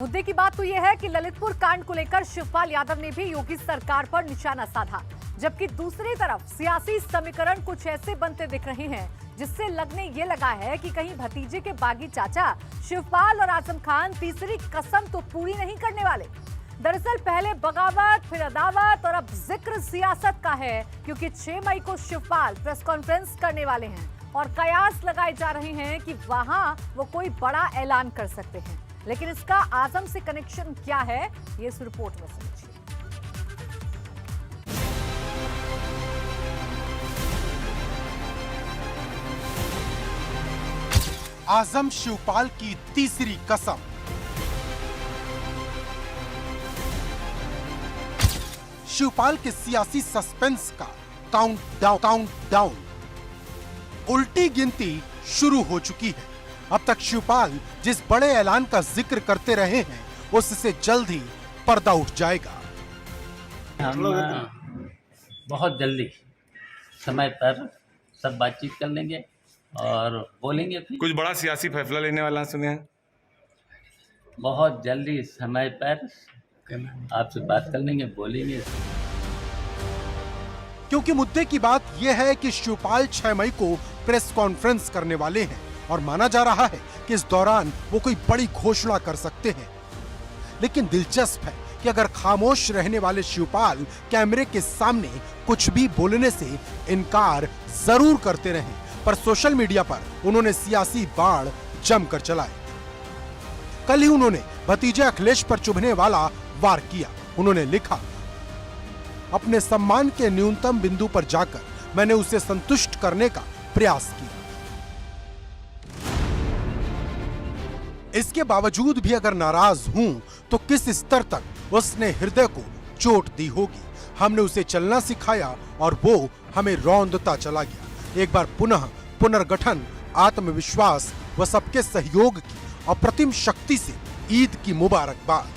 मुद्दे की बात तो यह है कि ललितपुर कांड को लेकर शिवपाल यादव ने भी योगी सरकार पर निशाना साधा, जबकि दूसरी तरफ सियासी समीकरण कुछ ऐसे बनते दिख रहे हैं जिससे लगने ये लगा है कि कहीं भतीजे के बागी चाचा शिवपाल और आजम खान तीसरी कसम तो पूरी नहीं करने वाले। दरअसल पहले बगावत, फिर अदावत और अब जिक्र सियासत का है, क्योंकि 6 मई को शिवपाल प्रेस कॉन्फ्रेंस करने वाले हैं और कयास लगाए जा रहे हैं कि वहां वो कोई बड़ा ऐलान कर सकते हैं। लेकिन इसका आजम से कनेक्शन क्या है, ये इस रिपोर्ट में समझिए। आजम शिवपाल की तीसरी कसम। शिवपाल के सियासी सस्पेंस का काउंटडाउन उल्टी गिनती शुरू हो चुकी है। अब तक शिवपाल जिस बड़े ऐलान का जिक्र करते रहे हैं, उससे जल्द ही पर्दा उठ जाएगा। हम बहुत जल्दी समय पर सब बातचीत कर लेंगे और बोलेंगे। फिर कुछ बड़ा सियासी फैसला लेने वाला सुने हैं। बहुत जल्दी समय पर आपसे बात कर लेंगे, बोलेंगे। क्योंकि मुद्दे की बात यह है कि शिवपाल 6 मई को प्रेस कॉन्फ्रेंस करने वाले हैं और माना जा रहा है कि इस दौरान वो कोई बड़ी घोषणा कर सकते हैं। लेकिन दिलचस्प है कि अगर खामोश रहने वाले शिवपाल कैमरे के सामने कुछ भी बोलने से इनकार जरूर करते रहे, पर सोशल मीडिया पर उन्होंने सियासी बाण जमकर चलाए। कल ही उन्होंने भतीजे अखिलेश पर चुभने वाला वार किया। उन्होंने लिखा, अपने सम्मान के न्यूनतम बिंदु पर जाकर मैंने उसे संतुष्ट करने का प्रयास किया। इसके बावजूद भी अगर नाराज हूं तो किस स्तर तक उसने हृदय को चोट दी होगी। हमने उसे चलना सिखाया और वो हमें रौंदता चला गया। एक बार पुनः पुनर्गठन, आत्मविश्वास व सबके सहयोग की अप्रतिम शक्ति से ईद की मुबारकबाद।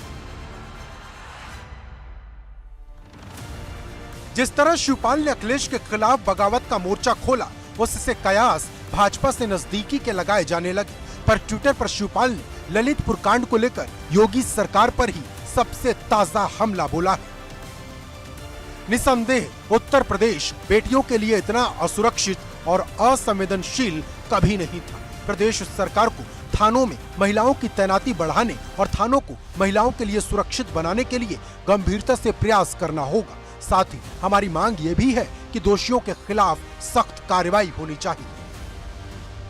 जिस तरह शिवपाल ने अखिलेश के खिलाफ बगावत का मोर्चा खोला, उससे कयास भाजपा से नजदीकी के लगाए जाने लगे। पर ट्विटर पर शिवपाल ने ललितपुर कांड को लेकर योगी सरकार पर ही सबसे ताजा हमला बोला है। निसंदेह उत्तर प्रदेश बेटियों के लिए इतना असुरक्षित और असंवेदनशील कभी नहीं था। प्रदेश सरकार को थानों में महिलाओं की तैनाती बढ़ाने और थानों को महिलाओं के लिए सुरक्षित बनाने के लिए गंभीरता से प्रयास करना होगा। साथ ही हमारी मांग ये भी है कि दोषियों के खिलाफ सख्त कार्रवाई होनी चाहिए।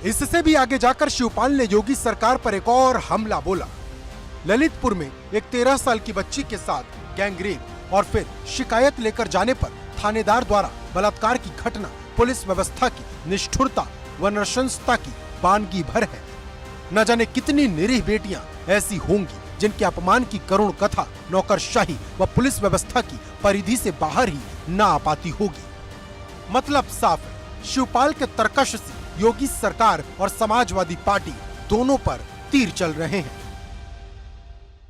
इससे भी आगे जाकर शिवपाल ने योगी सरकार पर एक और हमला बोला। ललितपुर में एक 13 साल की बच्ची के साथ गैंगरेप और फिर शिकायत लेकर जाने पर थानेदार द्वारा बलात्कार की घटना पुलिस व्यवस्था की निष्ठुरता व नृशंसता की बानगी भर है। न जाने कितनी निरीह बेटियां ऐसी होंगी जिनके अपमान की करुण कथा नौकरशाही व पुलिस व्यवस्था की परिधि से बाहर ही न आ पाती होगी। मतलब साफ है, शिवपाल के तरकश से योगी सरकार और समाजवादी पार्टी दोनों पर तीर चल रहे हैं।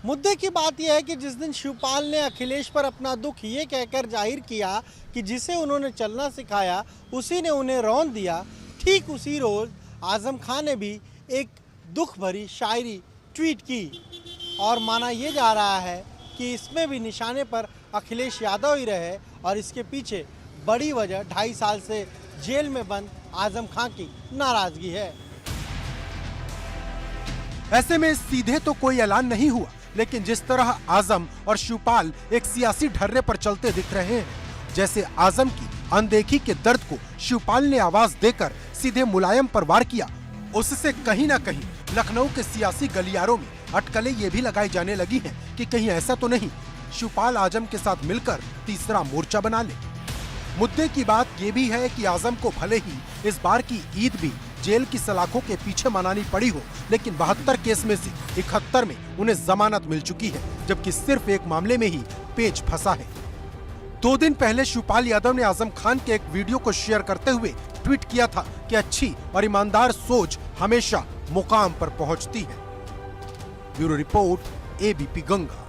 मुद्दे की बात यह है कि जिस दिन शिवपाल ने अखिलेश पर अपना दुख ये कहकर जाहिर किया कि जिसे उन्होंने चलना सिखाया उसी ने उन्हें रौंद दिया, ठीक उसी रोज आजम खान ने भी एक दुख भरी शायरी ट्वीट की और माना यह जा रहा है कि इसमें भी निशाने पर अखिलेश यादव ही रहे और इसके पीछे बड़ी वजह 2.5 साल से जेल में बंद आजम खान की नाराजगी है। ऐसे में सीधे तो कोई ऐलान नहीं हुआ, लेकिन जिस तरह आजम और शिवपाल एक सियासी ढर्रे पर चलते दिख रहे हैं, जैसे आजम की अनदेखी के दर्द को शिवपाल ने आवाज देकर सीधे मुलायम पर वार किया, उससे कहीं ना कहीं लखनऊ के सियासी गलियारों में अटकलें ये भी लगाई जाने लगी हैं कि कहीं ऐसा तो नहीं शिवपाल आजम के साथ मिलकर तीसरा मोर्चा बना ले। मुद्दे की बात ये भी है कि आजम को भले ही इस बार की ईद भी जेल की सलाखों के पीछे मनानी पड़ी हो, लेकिन 72 केस में से 71 में उन्हें जमानत मिल चुकी है, जबकि सिर्फ एक मामले में ही पेच फंसा है। 2 दिन पहले शिवपाल यादव ने आजम खान के एक वीडियो को शेयर करते हुए ट्वीट किया था कि अच्छी और ईमानदार सोच हमेशा मुकाम पर पहुंचती है। Bureau report, ABP Ganga.